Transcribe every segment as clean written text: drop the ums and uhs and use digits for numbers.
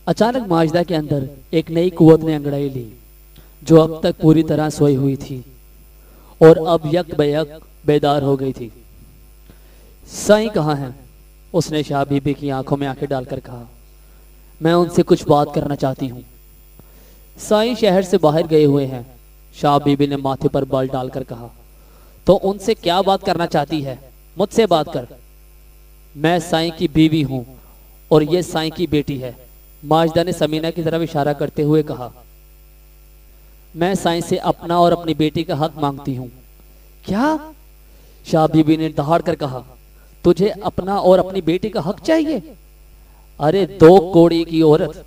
अचानक माजदा के अंदर एक नई कुव्वत ने अंगड़ाई ली, जो अब तक पूरी तरह सोई हुई थी और अब यक बेयक बेदार हो गई थी। साईं कहाँ हैं? उसने शाह बीबी की आंखों में आंखें डालकर कहा। मैं उनसे कुछ बात करना चाहती हूँ। साईं शहर से बाहर गए हुए हैं। शाह बीबी ने माथे पर बाल डालकर कहा। तो उनसे क्या बात करना चाहती है? मुझसे बात कर। मैं साईं की बीवी हूँ और ये साईं की बेटी है। माजदा ने समीना की तरफ इशारा करते हुए कहा। मैं साईं से अपना और अपनी बेटी का हक मांगती हूँ। क्या? शाह बीबी ने दहाड़ कर कहा। तुझे अपना और अपनी बेटी का हक चाहिए? अरे दो कोड़ी की औरत,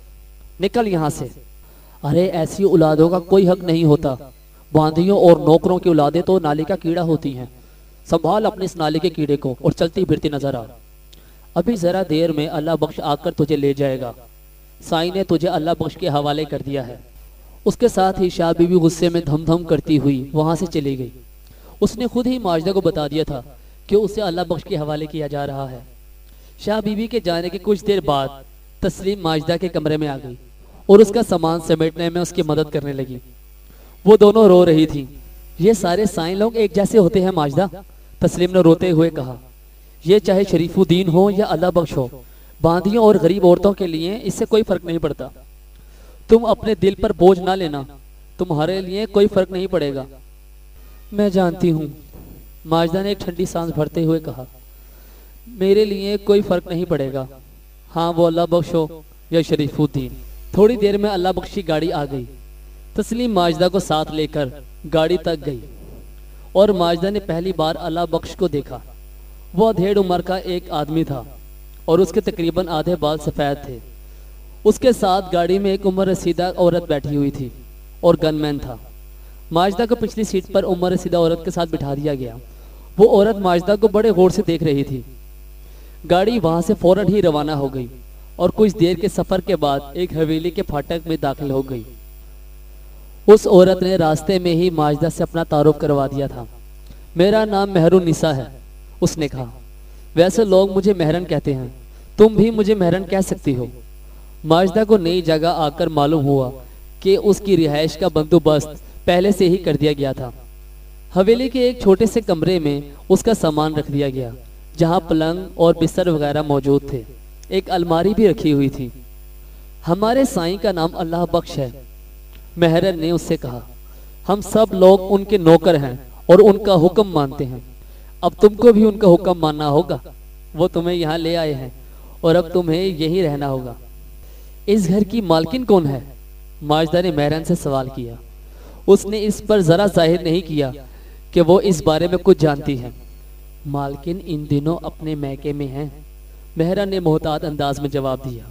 निकल यहां से। अरे ऐसी औलादों का कोई हक नहीं होता। बांधियों और नौकरों की औलादें तो नाली का कीड़ा होती हैं। संभाल अपने इस नाली के कीड़े को और चलती फिरती नजर आ। अभी जरा देर में अल्लाह बख्श आकर तुझे ले जाएगा। साईं ने तुझे अल्लाह बख्श के हवाले कर दिया है। उसके साथ ही शाह बीबी गुस्से में धम धम करती हुई वहां से चली गई। उसने खुद ही माजदा को बता दिया था कि उसे अल्लाह बख्श के हवाले किया जा रहा है। शाह बीबी के जाने के कुछ देर बाद तस्लीम माजदा के कमरे में आ गई और उसका सामान समेटने में उसकी मदद करने लगी। वो दोनों रो रही थी। ये सारे साईं लोग एक जैसे होते हैं माजदा, तस्लीम ने रोते हुए कहा। ये चाहे शरीफुद्दीन हो या अल्लाह बख्श हो, बांधियों और गरीब औरतों के लिए इससे कोई फर्क नहीं पड़ता। तुम अपने दिल पर बोझ ना लेना, तुम्हारे लिए कोई फर्क नहीं पड़ेगा। मैं जानती हूँ, माजदा ने एक ठंडी सांस भरते हुए कहा। मेरे लिए कोई फर्क नहीं पड़ेगा। हाँ, वो अल्लाह बख्श हो या शरीफुद्दीन। थोड़ी देर में अल्लाह बख्श की गाड़ी आ गई। तस्लीम माजदा को साथ लेकर गाड़ी तक गई और माजदा ने पहली बार अल्लाह बख्श को देखा। वह अधेड़ उम्र का एक आदमी था और उसके तकरीबन आधे बाल सफ़ेद थे। उसके साथ गाड़ी में एक उम्र रसीदा औरत बैठी हुई थी और गनमैन था। माजदा को पिछली सीट पर उम्र रसीदा औरत के साथ बिठा दिया गया। वो औरत माजदा को बड़े गौर से देख रही थी। गाड़ी वहां से फौरन ही रवाना हो गई और कुछ देर के सफर के बाद एक हवेली के फाटक में दाखिल हो गई। उस औरत ने रास्ते में ही माजदा से अपना तारुफ करवा दिया था। मेरा नाम मेहरुन्निसा है, उसने कहा। वैसे लोग मुझे मेहरन कहते हैं, तुम भी मुझे मेहरन कह सकती हो। माजदा को नई जगह आकर मालूम हुआ कि उसकी रिहाइश का बंदोबस्त पहले से ही कर दिया गया था। हवेली के एक छोटे से कमरे में उसका सामान रख दिया गया, जहां पलंग और बिस्तर वगैरह मौजूद थे। एक अलमारी भी रखी हुई थी। हमारे साईं का नाम अल्लाह बख्श है, मेहरन ने उससे कहा। हम सब लोग उनके नौकर हैं और उनका हुक्म मानते हैं। अब तुमको भी उनका हुक्म मानना होगा। वो तुम्हें यहाँ ले आए हैं और अब तुम्हें यहीं रहना होगा। इस घर की मालकिन कौन है? माजदा ने मेहरन से सवाल किया। उसने इस पर जरा जाहिर नहीं किया कि वो इस बारे में कुछ जानती है। मालकिन इन दिनों अपने मैके में हैं, मेहरन ने मोहतात अंदाज में जवाब दिया।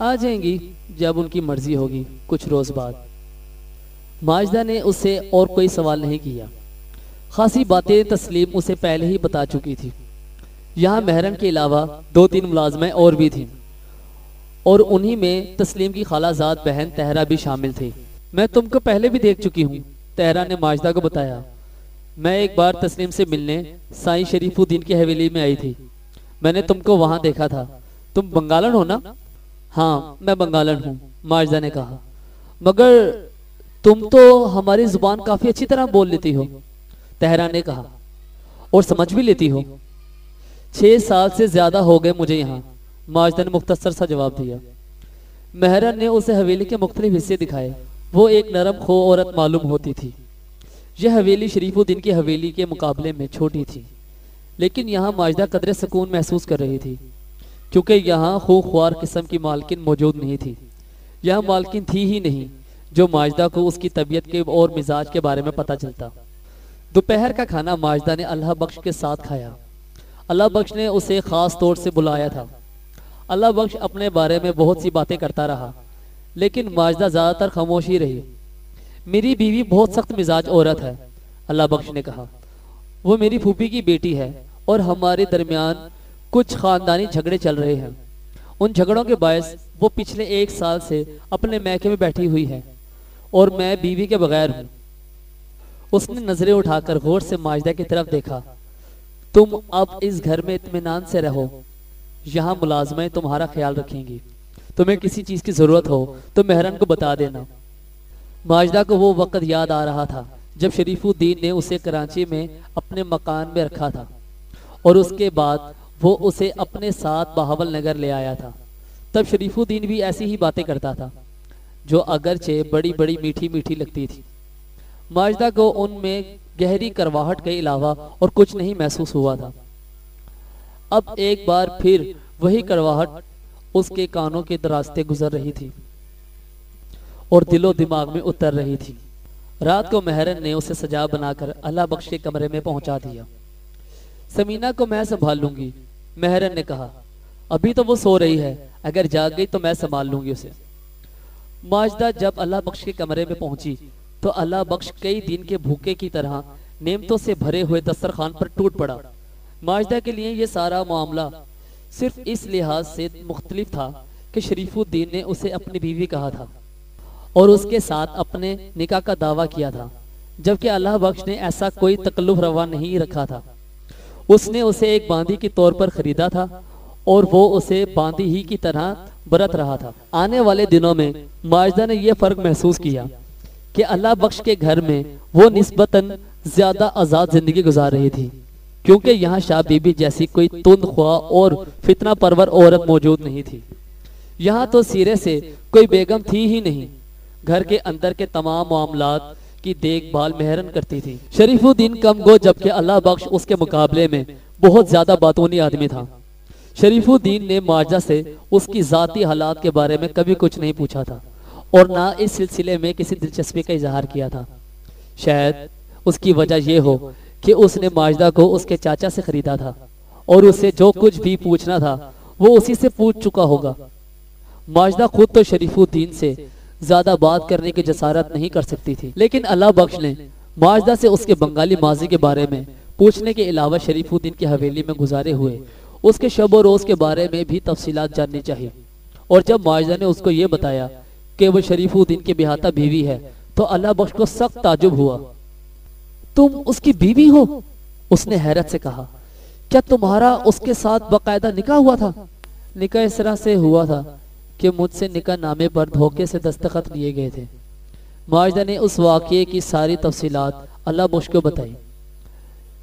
आ जाएंगी जब उनकी मर्जी होगी, कुछ रोज बाद। माजदा ने उससे और कोई सवाल नहीं किया। खासी बातें तस्लीम उसे पहले ही बता चुकी थी। यहाँ मेहरन के अलावा 2-3 मुलाजमें और भी थीं और उन्हीं में तस्लीम की खालाजाद बहन तहरा भी शामिल थी। मैं तुमको पहले भी देख चुकी हूँ, तहरा ने माजदा को बताया। मैं एक बार तस्लीम से मिलने साईं शरीफुद्दीन की हवेली में आई थी। मैंने तुमको वहां देखा था। तुम बंगालन हो ना? हाँ, मैं बंगालन हूँ, माजदा ने कहा। मगर तुम तो हमारी जुबान काफी अच्छी तरह बोल लेती हो, तहरा ने कहा, और समझ भी लेती हो। 6 साल से ज्यादा हो गए मुझे यहाँ, माजदा ने मुख्तसर सा जवाब दिया। मेहरन ने उसे हवेली के मुख्तलिफ हिस्से दिखाए। वो एक नरम खो औरत मालूम होती थी। यह हवेली शरीफुद्दीन की हवेली के मुकाबले में छोटी थी, लेकिन यहाँ माजदा कदरे सुकून महसूस कर रही थी, क्योंकि यहाँ खूंख्वार किस्म की मालकिन मौजूद नहीं थी। यह मालकिन थी ही नहीं जो माजदा को उसकी तबीयत के और मिजाज के बारे में पता चलता। दोपहर का खाना माजदा ने अल्लाह बख्श के साथ खाया। अल्लाह बख्श ने उसे खास तौर से बुलाया था। अल्लाह बख्श अपने बारे में बहुत सी बातें करता रहा, लेकिन माजदा ज्यादातर खामोश ही रही। मेरी बीवी बहुत सख्त मिजाज औरत है, अल्लाह बख्श ने कहा। वो मेरी फूफी की बेटी है और हमारे दरमियान कुछ खानदानी झगड़े चल रहे हैं। उन झगड़ों के बायस वो पिछले 1 साल से अपने मैके में बैठी हुई है और मैं बीवी के बगैर हूँ। उसने नजरें उठाकर गौर से माजदा की तरफ देखा। तुम अब इस घर में इत्मीनान से रहो, यहाँ मुलाजमें तुम्हारा ख्याल रखेंगी। तुम्हें किसी चीज की जरूरत हो तो मेहरन को बता देना। माजिदा को वो वक्त याद आ रहा था जब शरीफुद्दीन ने उसे कराची में अपने मकान में रखा था और उसके बाद वो उसे अपने साथ बहावल नगर ले आया था। तब शरीफुद्दीन भी ऐसी ही बातें करता था जो अगरचे बड़ी बड़ी मीठी मीठी लगती थी। माजिदा को उनमें गहरी करवाहट के अलावा और कुछ नहीं महसूस हुआ था। अब एक बार फिर वही करवाहट उसके कानों के रास्ते गुजर रही थी और दिलो दिमाग में उतर रही थी। रात को मेहरन ने उसे सजा बनाकर अल्लाह बख्श के कमरे में पहुंचा दिया। समीना को मैं संभाल लूंगी, मेहरन ने कहा। अभी तो वो सो रही है, अगर जाग गई तो मैं संभाल लूंगी उसे। माजिदा जब अल्लाह बख्श के कमरे में पहुंची तो अल्लाह बख्श कई दिन के भूखे की तरह नेमतों से भरे हुए दस्तरखान पर टूट पड़ा। माजिदा के लिए ये सारा मामला सिर्फ इस लिहाज से मुख्तलिफ था कि शरीफुद्दीन ने उसे अपनी बीवी कहा था और उसके साथ अपने निकाह का दावा किया था, जबकि अल्लाह बख्श ने ऐसा कोई तकल्लुफ रवा नहीं रखा था। उसने उसे एक बांदी के तौर पर खरीदा था और वो उसे बांदी ही की तरह बरत रहा था। आने वाले दिनों में माजिदा ने यह फर्क महसूस किया कि अल्लाह बख्श के घर में वो निस्बतन ज्यादा आजाद जिंदगी गुजार रही थी, क्योंकि यहाँ शाह बीबी जैसी कोई तुंद ख्वाह और फितना परवर औरत मौजूद नहीं थी। यहाँ तो सिरे से कोई बेगम थी ही नहीं। घर के अंदर के तमाम मामलात की देखभाल मेहरन करती थी। शरीफुद्दीन कम गो, जबकि अल्लाह बख्श उसके मुकाबले में बहुत ज्यादा बातूनी आदमी था। शरीफुद्दीन ने माजिदा से उसकी जाती हालात के बारे में कभी कुछ नहीं पूछा था और ना इस सिलसिले में किसी दिलचस्पी का इजहार किया था। शायद उसकी वजह यह हो कि उसने माजिदा को उसके चाचा से खरीदा था और उसे जो कुछ भी पूछना था वो उसी से पूछ चुका होगा। माजिदा खुद तो शरीफुद्दीन से ज्यादा बात करने की जसारत नहीं कर सकती थी, लेकिन अल्लाह बख्श ने माजिदा से उसके बंगाली माजी के बारे में पूछने के अलावा शरीफुद्दीन की हवेली में गुजारे हुए उसके शब और रोज के बारे में भी तफसीलात जाननी चाहिए। और जब माजिदा ने उसको ये बताया कि वो शरीफुद्दीन की बिहाता बीवी है तो अल्लाह बख्श को सख्त ताजुब हुआ। तुम उसकी बीवी हो? उसने हैरत से कहा। क्या तुम्हारा उसके साथ बाकायदा निकाह हुआ था? निकाह इस तरह से हुआ था कि मुझसे निकाह नामे पर धोखे से दस्तखत लिए गए थे। माजिदा ने उस वाक़ये की सारी तफसीलात अल्लाह बख्श को बताई।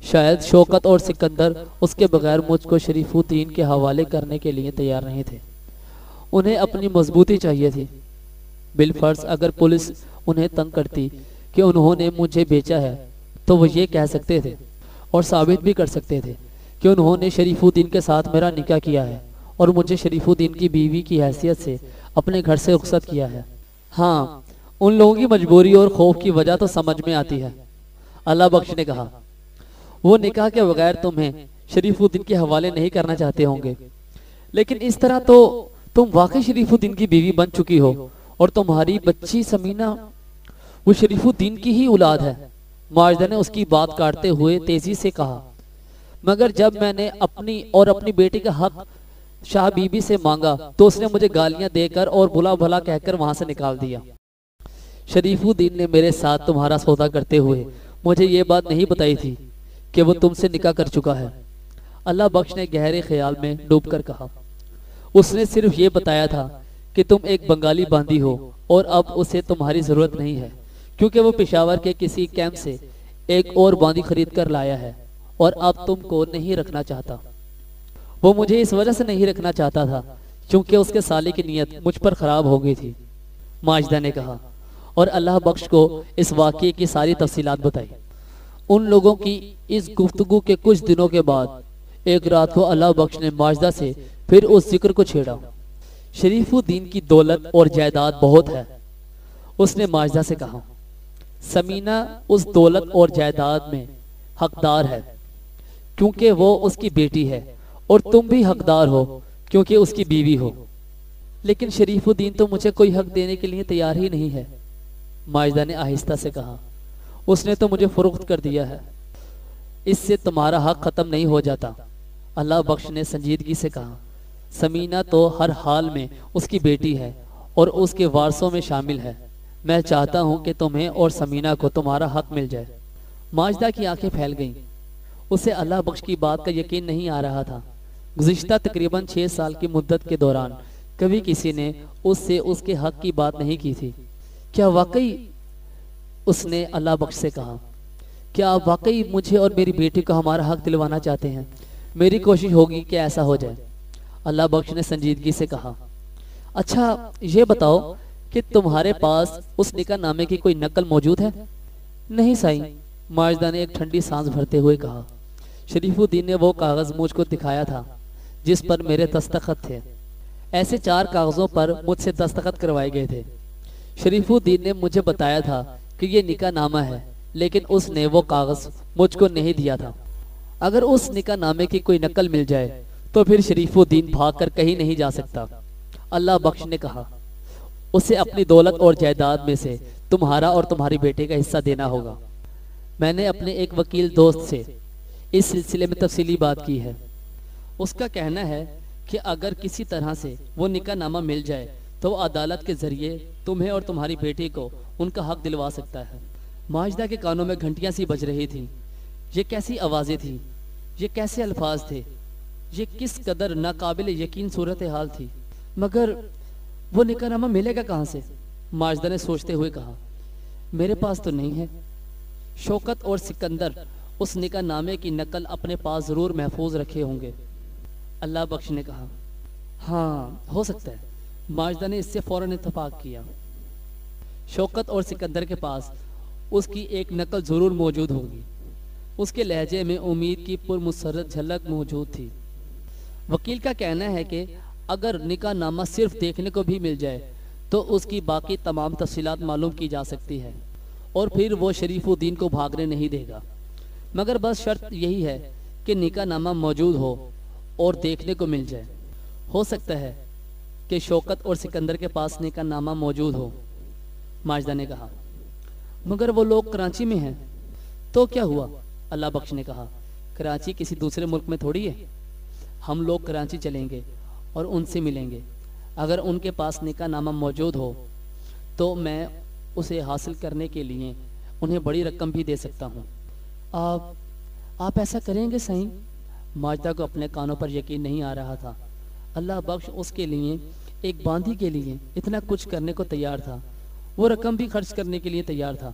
शायद शौकत और सिकंदर उसके बगैर मुझको शरीफुद्दीन के हवाले करने के लिए तैयार नहीं थे। उन्हें अपनी मजबूती चाहिए थी। बिलफर्ज अगर पुलिस उन्हें तंग करती कि उन्होंने मुझे बेचा है तो वो ये कह सकते थे और साबित भी कर सकते थे कि उन्होंने शरीफुद्दीन के साथ मेरा निकाह किया है और मुझे शरीफुद्दीन की बीवी की हैसियत से अपने घर से रुखसत किया है। हाँ, उन लोगों की मजबूरी और खौफ की वजह तो समझ में आती है, अल्लाह बख्श ने कहा। वो निकाह के बगैर तुम्हें शरीफुद्दीन के हवाले नहीं करना चाहते होंगे, लेकिन इस तरह तो तुम वाकई शरीफुद्दीन की बीवी बन चुकी हो और तुम्हारी बच्ची समीना वो शरीफुद्दीन की ही औलाद है। माजिदा ने उसकी बात काटते हुए तेजी से कहा। मगर जब मैंने अपनी और अपनी बेटी का हक शाह बीबी से मांगा तो उसने मुझे गालियां देकर और बुला भला कहकर वहां से निकाल दिया। शरीफुद्दीन ने मेरे साथ तुम्हारा सौदा करते हुए मुझे ये बात नहीं बताई थी कि वो तुमसे निकाह कर चुका है, अल्लाह बख्श ने गहरे ख्याल में डूबकर कहा। उसने सिर्फ ये बताया था कि तुम एक बंगाली बांदी हो और अब उसे तुम्हारी जरूरत नहीं है, क्योंकि वो पेशावर के किसी कैंप से एक और बांदी खरीद कर लाया है और अब तुमको नहीं रखना चाहता। वो मुझे इस वजह से नहीं रखना चाहता था क्योंकि उसके साले की नीयत मुझ पर खराब हो गई थी, माजिदा ने कहा और अल्लाह बख्श को इस वाक़ये की सारी तफसीलात बताई। उन लोगों की इस गुफ्तगू के कुछ दिनों के बाद एक रात को अल्लाह बख्श ने माजिदा से फिर उस जिक्र को छेड़ा। शरीफुद्दीन की दौलत और जायदाद बहुत है, उसने माजिदा से कहा। समीना उस दौलत और जायदाद में हकदार है क्योंकि वो उसकी बेटी है और तुम भी हकदार हो क्योंकि उसकी बीवी हो। लेकिन शरीफुद्दीन तो मुझे कोई हक देने के लिए तैयार ही नहीं है, माजिदा ने आहिस्ता से कहा। उसने तो मुझे फरोख्त कर दिया है, इससे तुम्हारा हक खत्म नहीं हो जाता, अल्लाह बख्श ने संजीदगी से कहा। समीना तो हर हाल में उसकी बेटी है और उसके वारसों में शामिल है। मैं चाहता हूं कि तुम्हें और समीना को तुम्हारा हक मिल जाए। माजिदा की आंखें फैल गईं। उसे अल्लाह बख्श की बात का यकीन नहीं आ रहा था। गुज़िश्ता तकरीबन 6 साल की मुद्दत के दौरान कभी किसी ने उससे उसके हक की बात नहीं की थी। क्या वाकई, उसने अल्लाह बख्श से कहा, क्या आप वाकई मुझे और मेरी बेटी को हमारा हक दिलवाना चाहते हैं? मेरी कोशिश होगी कि ऐसा हो जाए। अल्लाह बख्श ने संजीदगी से कहा, अच्छा ये बताओ कि तुम्हारे पास उस निकाह नामे की कोई नकल मौजूद है? नहीं साईं, माजदा ने एक ठंडी सांस भरते हुए कहा। शरीफुद्दीन ने वो कागज़ मुझको दिखाया था जिस पर मेरे दस्तखत थे। ऐसे 4 कागज़ों पर मुझसे दस्तखत करवाए गए थे। शरीफुद्दीन ने मुझे बताया था कि ये निकाह नामा है, लेकिन उसने वो कागज़ मुझको नहीं दिया था। अगर उस निकाह नामे की कोई नकल मिल जाए तो फिर शरीफुद्दीन भागकर कहीं नहीं जा सकता। अल्लाह बख्श ने कहा, उसे अपनी दौलत और जायदाद में से तुम्हारा और तुम्हारी बेटे का हिस्सा देना होगा। मैंने अपने एक वकील दोस्त से इस सिलसिले में तफसीली बात की है। उसका कहना है कि अगर किसी तरह से वो निकाह नामा मिल जाए तो वो अदालत के जरिए तुम्हें और तुम्हारी बेटी को उनका हक दिलवा सकता है। माजदा के कानों में घंटियां सी बज रही थी। ये कैसी आवाज़ें थी, ये कैसे अल्फाज थे, ये किस कदर नाकाबिल यकीन सूरत हाल थी। मगर वो निकाह नामा मिलेगा कहाँ से? माजदा ने सोचते हुए कहा, मेरे पास तो नहीं है। शौकत और सिकंदर उस निकाह नामे की नकल अपने पास ज़रूर महफूज रखे होंगे। अल्लाह बख्श ने कहा, हाँ हो सकता है। माजदा ने इससे फ़ौरन इत्तफाक किया। शौकत और सिकंदर के पास उसकी एक नकल ज़रूर मौजूद होगी। उसके लहजे में उम्मीद की पुरमुसर्रत झलक मौजूद थी। वकील का कहना है कि अगर निकाह नामा सिर्फ देखने को भी मिल जाए तो उसकी बाकी तमाम तफसीलात मालूम की जा सकती है और फिर वो शरीफुद्दीन को भागने नहीं देगा। मगर बस शर्त यही है कि निकाह नामा मौजूद हो और देखने को मिल जाए। हो सकता है कि शौकत और सिकंदर के पास निकाह नामा मौजूद हो। माजदा ने कहा, मगर वो लोग कराची में हैं। तो क्या हुआ? अल्लाह बख्श ने कहा, कराची किसी दूसरे मुल्क में थोड़ी है। हम लोग कराची चलेंगे और उनसे मिलेंगे। अगर उनके पास निकाह नामा मौजूद हो तो मैं उसे हासिल करने के लिए उन्हें बड़ी रकम भी दे सकता हूँ। आप ऐसा करेंगे सही? माजदा को अपने कानों पर यकीन नहीं आ रहा था। अल्लाह बख्श उसके लिए, एक बांदी के लिए इतना कुछ करने को तैयार था। वो रकम भी खर्च करने के लिए तैयार था।